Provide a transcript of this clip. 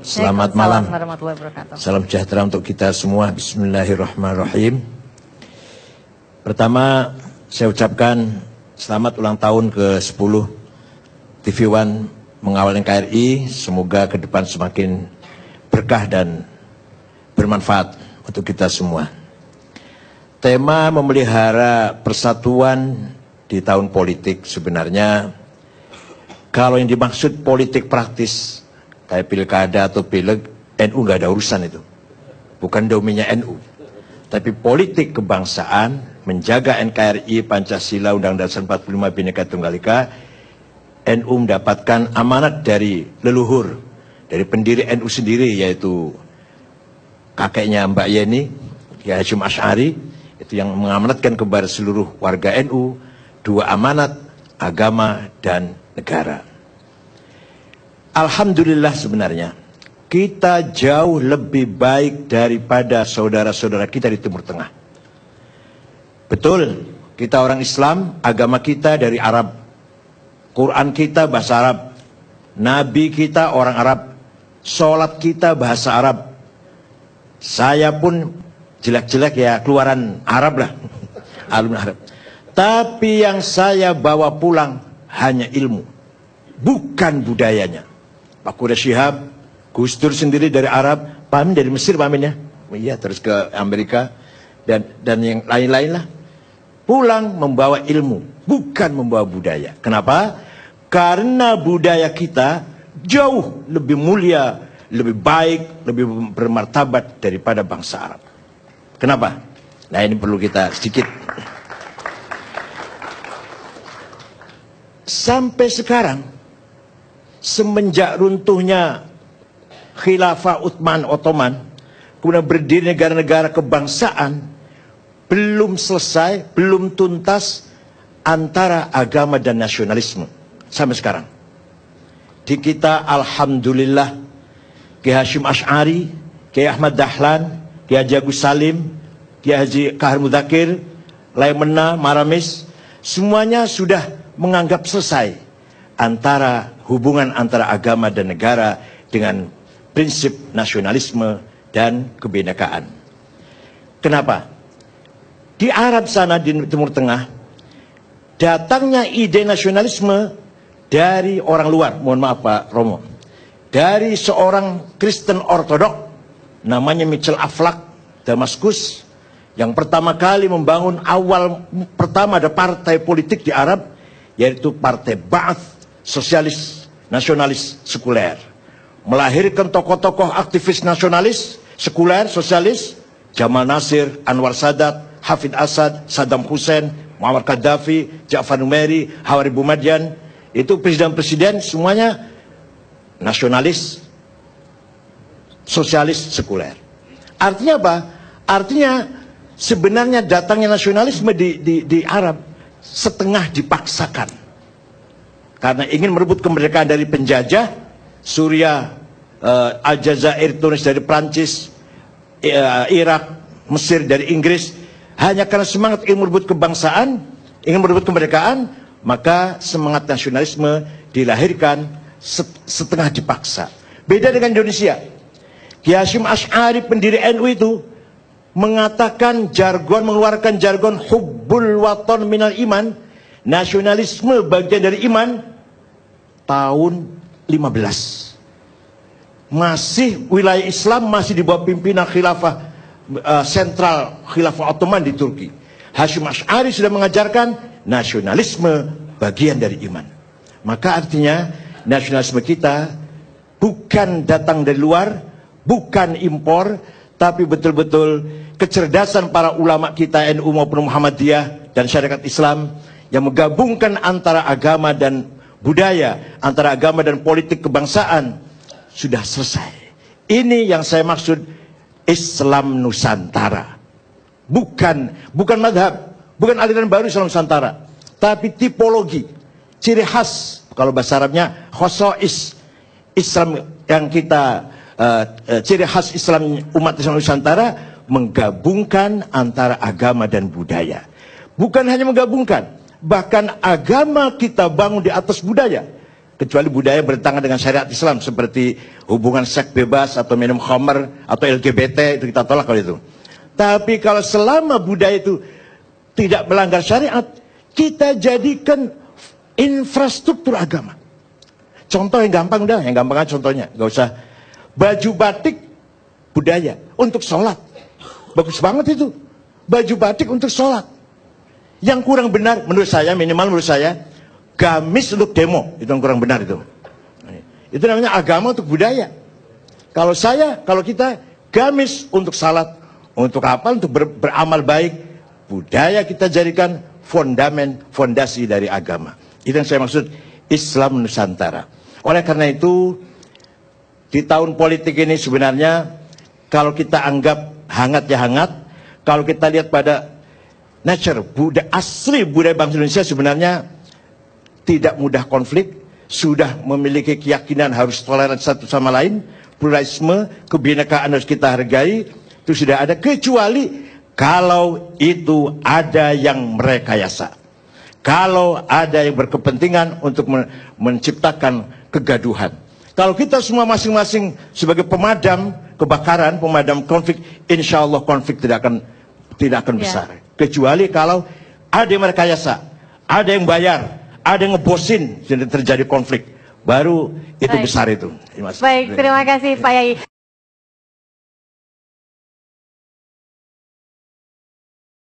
Selamat malam. Salam sejahtera untuk kita semua. Bismillahirrahmanirrahim. Pertama, saya ucapkan selamat ulang tahun ke-10 TV One mengawal NKRI. Semoga ke depan semakin berkah dan bermanfaat untuk kita semua. Tema memelihara persatuan di tahun politik sebenarnya, kalau yang dimaksud politik praktis kayak pilkada atau pileg, NU nggak ada urusan itu. Bukan domainnya NU. Tapi politik kebangsaan, menjaga NKRI, Pancasila, Undang-Undang Dasar 45, Bhinneka Tunggal Ika, NU mendapatkan amanat dari leluhur, dari pendiri NU sendiri, yaitu kakeknya Mbak Yeni, Kiai Hasyim Asy'ari, itu yang mengamanatkan kepada seluruh warga NU, 2 amanat, agama dan negara. Alhamdulillah sebenarnya kita jauh lebih baik daripada saudara-saudara kita di Timur Tengah. Betul, kita orang Islam, agama kita dari Arab, Quran kita bahasa Arab, Nabi kita orang Arab, sholat kita bahasa Arab. Saya pun jelek-jelek ya keluaran Arab lah, alumni Arab. Tapi yang saya bawa pulang hanya ilmu, bukan budayanya. Pak Quraish Shihab, Gus Dur sendiri dari Arab, Pak Amin dari Mesir, Pak Amin ya, iya, terus ke Amerika dan yang lain-lain lah. Pulang membawa ilmu, bukan membawa budaya. Kenapa? Karena budaya kita jauh lebih mulia, lebih baik, lebih bermartabat daripada bangsa Arab. Kenapa? Nah, ini perlu kita sedikit. Sampai sekarang, semenjak runtuhnya Khilafah Utsman Ottoman, kemudian berdiri negara-negara kebangsaan, belum selesai, belum tuntas antara agama dan nasionalisme sampai sekarang. Di kita alhamdulillah Kiai Hasyim Asy'ari, Kiai Ahmad Dahlan, Kiai Haji Agus Salim, Kiai Haji Kahar Mudzakkir, Laimena, Maramis, semuanya sudah menganggap selesai antara hubungan antara agama dan negara dengan prinsip nasionalisme dan kebinekaan. Kenapa? Di Arab sana, di Timur Tengah, datangnya ide nasionalisme dari orang luar. Mohon maaf Pak Romo, dari seorang Kristen Ortodok namanya Michel Aflaq, Damaskus, yang pertama kali membangun pertama ada partai politik di Arab, yaitu Partai Ba'ath, sosialis, nasionalis, sekuler. Melahirkan tokoh-tokoh aktivis nasionalis, sekuler, sosialis, Jamal Nasir, Anwar Sadat, Hafid Asad, Saddam Hussein, Muammar Gaddafi, Ja'far Numeri, Hawari Boumediene. Itu presiden-presiden semuanya nasionalis, sosialis, sekuler. Artinya apa? Artinya sebenarnya datangnya nasionalisme di Arab setengah dipaksakan. Karena ingin merebut kemerdekaan dari penjajah, Suriah, Aljazair, Tunis dari Prancis, Irak, Mesir dari Inggris. Hanya karena semangat ingin merebut kebangsaan, ingin merebut kemerdekaan, maka semangat nasionalisme dilahirkan setengah dipaksa. Beda dengan Indonesia. Kiai Hasyim Asy'ari, pendiri NU itu, mengatakan jargon, mengeluarkan jargon hubbul waton minal iman, nasionalisme bagian dari iman, tahun 15. Masih wilayah Islam masih di bawah pimpinan khilafah sentral khilafah Ottoman di Turki. Hasyim Asy'ari sudah mengajarkan nasionalisme bagian dari iman. Maka artinya nasionalisme kita bukan datang dari luar, bukan impor, tapi betul-betul kecerdasan para ulama kita NU maupun Muhammadiyah dan syariat Islam yang menggabungkan antara agama dan budaya, antara agama dan politik kebangsaan sudah selesai. Ini yang saya maksud Islam Nusantara. Bukan madhab, bukan aliran baru Islam Nusantara, tapi tipologi, ciri khas, kalau bahasa Arabnya khosois Islam yang kita ciri khas Islam umat Islam Nusantara, menggabungkan antara agama dan budaya. Bukan hanya menggabungkan, bahkan agama kita bangun di atas budaya. kecuali budaya bertentangan dengan syariat Islam seperti hubungan seks bebas atau minum khamr atau LGBT, itu kita tolak kalau itu. Tapi kalau selama budaya itu tidak melanggar syariat, kita jadikan infrastruktur agama. Contoh yang gampang dah, yang gampang aja contohnya, nggak usah. Baju batik budaya untuk sholat, bagus banget itu. Baju batik untuk sholat. Yang kurang benar menurut saya, minimal menurut saya, gamis untuk demo, itu yang kurang benar itu. Itu namanya agama untuk budaya. Kalau kita gamis untuk salat, untuk apa? Untuk beramal baik. Budaya kita jadikan fondasi dari agama. Itu yang saya maksud Islam Nusantara. Oleh karena itu, di tahun politik ini sebenarnya kalau kita anggap hangat ya hangat, kalau kita lihat pada nature, asli budaya bangsa Indonesia sebenarnya tidak mudah konflik, sudah memiliki keyakinan harus toleran satu sama lain, pluralisme, kebinekaan harus kita hargai, itu sudah ada, kecuali kalau itu ada yang merekayasa. Kalau ada yang berkepentingan untuk menciptakan kegaduhan. Kalau kita semua masing-masing sebagai pemadam kebakaran, pemadam konflik, insya Allah konflik tidak akan besar. Kecuali kalau ada yang merekayasa, ada yang bayar, ada yang ngebosin, jadi terjadi konflik. Baru itu besar itu. Baik, terima kasih Pak Yai.